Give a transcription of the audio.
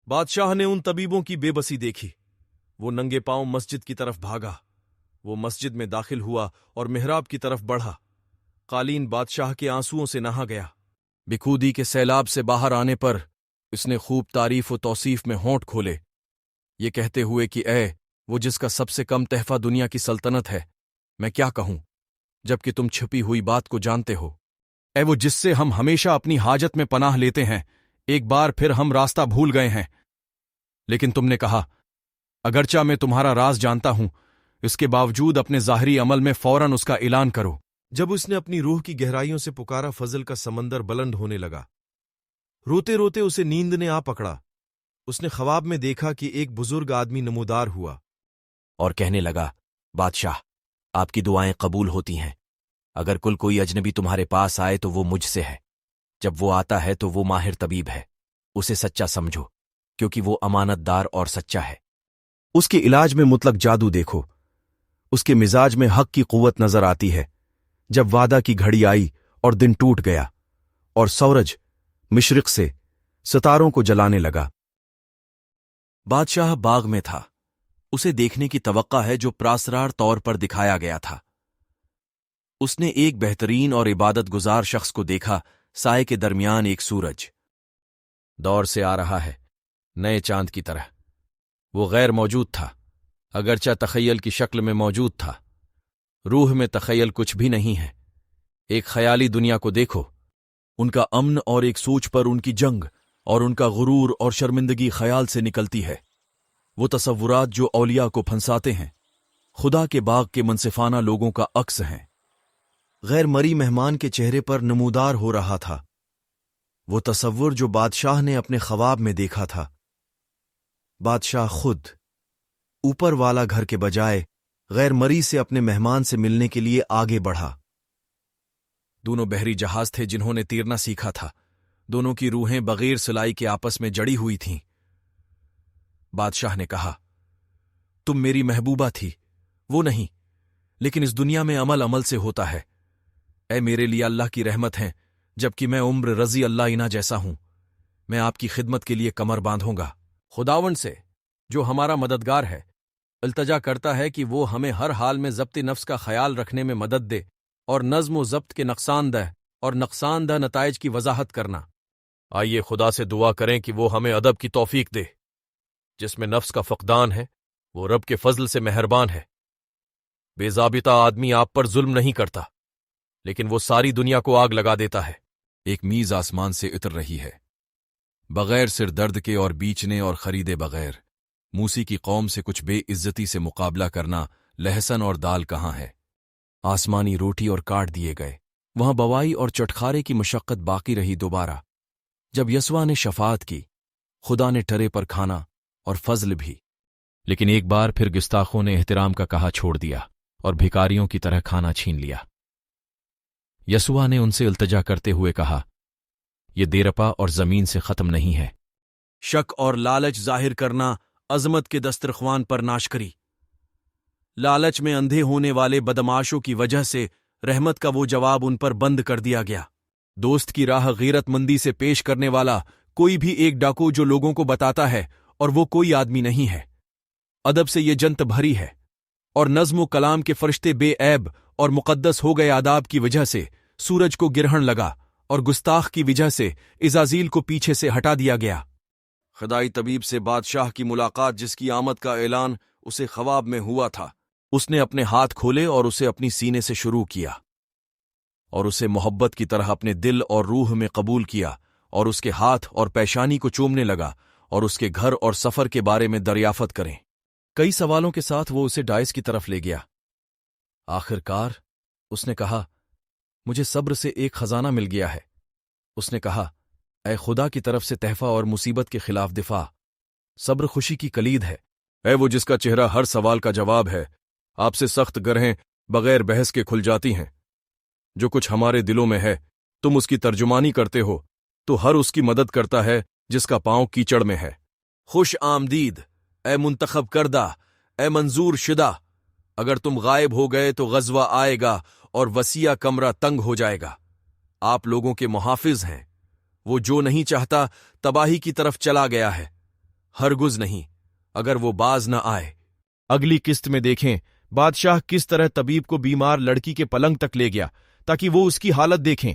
بادشاہ نے ان طبیبوں کی بے بسی دیکھی۔ وہ ننگے پاؤں مسجد کی طرف بھاگا۔ وہ مسجد میں داخل ہوا اور محراب کی طرف بڑھا۔ قالین بادشاہ کے آنسوؤں سے نہا گیا۔ بخودی کے سیلاب سے باہر آنے پر اس نے خوب تعریف و توصیف میں ہونٹ کھولے، یہ کہتے ہوئے کہ اے وہ جس کا سب سے کم تحفہ دنیا کی سلطنت ہے، میں کیا کہوں جبکہ تم چھپی ہوئی بات کو جانتے ہو۔ اے وہ جس سے ہم ہمیشہ اپنی حاجت میں پناہ لیتے ہیں، ایک بار پھر ہم راستہ بھول گئے ہیں۔ لیکن تم نے کہا، اگرچہ میں تمہارا راز جانتا ہوں، اس کے باوجود اپنے ظاہری عمل میں فوراً اس کا اعلان کرو۔ جب اس نے اپنی روح کی گہرائیوں سے پکارا، فضل کا سمندر بلند ہونے لگا۔ روتے روتے اسے نیند نے آ پکڑا۔ اس نے خواب میں دیکھا کہ ایک بزرگ آدمی نمودار ہوا اور کہنے لگا، بادشاہ، آپ کی دعائیں قبول ہوتی ہیں۔ اگر کوئی اجنبی تمہارے پاس آئے تو وہ مجھ سے ہے۔ جب وہ آتا ہے تو وہ ماہر طبیب ہے، اسے سچا سمجھو، کیونکہ وہ امانت دار اور سچا ہے۔ اس کے علاج میں مطلق جادو دیکھو، اس کے مزاج میں حق کی قوت نظر آتی ہے۔ جب وعدہ کی گھڑی آئی اور دن ٹوٹ گیا اور سورج مشرق سے ستاروں کو جلانے لگا، بادشاہ باغ میں تھا۔ اسے دیکھنے کی توقع ہے جو پراسرار طور پر دکھایا گیا تھا۔ اس نے ایک بہترین اور عبادت گزار شخص کو دیکھا، سائے کے درمیان ایک سورج دور سے آ رہا ہے، نئے چاند کی طرح۔ وہ غیر موجود تھا، اگرچہ تخیل کی شکل میں موجود تھا۔ روح میں تخیل کچھ بھی نہیں ہے۔ ایک خیالی دنیا کو دیکھو، ان کا امن اور ایک سوچ پر ان کی جنگ، اور ان کا غرور اور شرمندگی خیال سے نکلتی ہے۔ وہ تصورات جو اولیاء کو پھنساتے ہیں، خدا کے باغ کے منصفانہ لوگوں کا عکس ہیں۔ غیر مری مہمان کے چہرے پر نمودار ہو رہا تھا وہ تصور جو بادشاہ نے اپنے خواب میں دیکھا تھا۔ بادشاہ خود اوپر والا گھر کے بجائے غیر مری سے اپنے مہمان سے ملنے کے لیے آگے بڑھا۔ دونوں بحری جہاز تھے جنہوں نے تیرنا سیکھا تھا۔ دونوں کی روحیں بغیر سلائی کے آپس میں جڑی ہوئی تھیں۔ بادشاہ نے کہا، تم میری محبوبہ تھی، وہ نہیں، لیکن اس دنیا میں عمل سے ہوتا ہے۔ اے میرے لیے اللہ کی رحمت ہیں، جبکہ میں عمر رضی اللہ عنہ جیسا ہوں۔ میں آپ کی خدمت کے لیے کمر باندھوں گا۔ خداوند سے، جو ہمارا مددگار ہے، التجا کرتا ہے کہ وہ ہمیں ہر حال میں ضبط نفس کا خیال رکھنے میں مدد دے اور نظم و ضبط کے نقصان دہ نتائج کی وضاحت کرنا۔ آئیے خدا سے دعا کریں کہ وہ ہمیں ادب کی توفیق دے۔ جس میں نفس کا فقدان ہے، وہ رب کے فضل سے مہربان ہے۔ بے ضابطہ آدمی آپ پر ظلم نہیں کرتا، لیکن وہ ساری دنیا کو آگ لگا دیتا ہے۔ ایک میز آسمان سے اتر رہی ہے، بغیر سر درد کے اور بیچنے اور خریدے بغیر۔ موسی کی قوم سے کچھ بے عزتی سے مقابلہ کرنا، لہسن اور دال کہاں ہے؟ آسمانی روٹی اور کاٹ دیے گئے۔ وہاں بوائی اور چٹخارے کی مشقت باقی رہی۔ دوبارہ جب یسوع نے شفاعت کی، خدا نے ٹرے پر کھانا اور فضل بھی، لیکن ایک بار پھر گستاخوں نے احترام کا کہا چھوڑ دیا اور بھکاریوں کی طرح کھانا چھین لیا۔ یسوع نے ان سے التجا کرتے ہوئے کہا، یہ دیرپا اور زمین سے ختم نہیں ہے۔ شک اور لالچ ظاہر کرنا عظمت کے دسترخوان پر ناشکری۔ لالچ میں اندھے ہونے والے بدمعاشوں کی وجہ سے رحمت کا وہ جواب ان پر بند کر دیا گیا۔ دوست کی راہ غیرت مندی سے پیش کرنے والا کوئی بھی ایک ڈاکو جو لوگوں کو بتاتا ہے، اور وہ کوئی آدمی نہیں ہے۔ ادب سے یہ جنت بھری ہے، اور نظم و کلام کے فرشتے بے عیب اور مقدس ہو گئے آداب کی وجہ سے سورج کو گرہن لگا، اور گستاخ کی وجہ سے عزازیل کو پیچھے سے ہٹا دیا گیا۔ خدائی طبیب سے بادشاہ کی ملاقات، جس کی آمد کا اعلان اسے خواب میں ہوا تھا۔ اس نے اپنے ہاتھ کھولے اور اسے اپنی سینے سے شروع کیا، اور اسے محبت کی طرح اپنے دل اور روح میں قبول کیا، اور اس کے ہاتھ اور پیشانی کو چومنے لگا، اور اس کے گھر اور سفر کے بارے میں دریافت کریں۔ کئی سوالوں کے ساتھ وہ اسے ڈائس کی طرف لے گیا۔ آخر کار اس نے کہا، مجھے صبر سے ایک خزانہ مل گیا ہے۔ اس نے کہا، اے خدا کی طرف سے تحفہ اور مصیبت کے خلاف دفاع۔ صبر خوشی کی کلید ہے۔ اے وہ جس کا چہرہ ہر سوال کا جواب ہے، آپ سے سخت گرہیں بغیر بحث کے کھل جاتی ہیں۔ جو کچھ ہمارے دلوں میں ہے، تم اس کی ترجمانی کرتے ہو، تو ہر اس کی مدد کرتا ہے جس کا پاؤں کیچڑ میں ہے۔ خوش آمدید، اے منتخب کردہ، اے منظور شدہ۔ اگر تم غائب ہو گئے تو غزوہ آئے گا اور وسیع کمرہ تنگ ہو جائے گا۔ آپ لوگوں کے محافظ ہیں۔ وہ جو نہیں چاہتا تباہی کی طرف چلا گیا ہے۔ ہرگز نہیں، اگر وہ باز نہ آئے۔ اگلی قسط میں دیکھیں بادشاہ کس طرح طبیب کو بیمار لڑکی کے پلنگ تک لے گیا تاکہ وہ اس کی حالت دیکھیں۔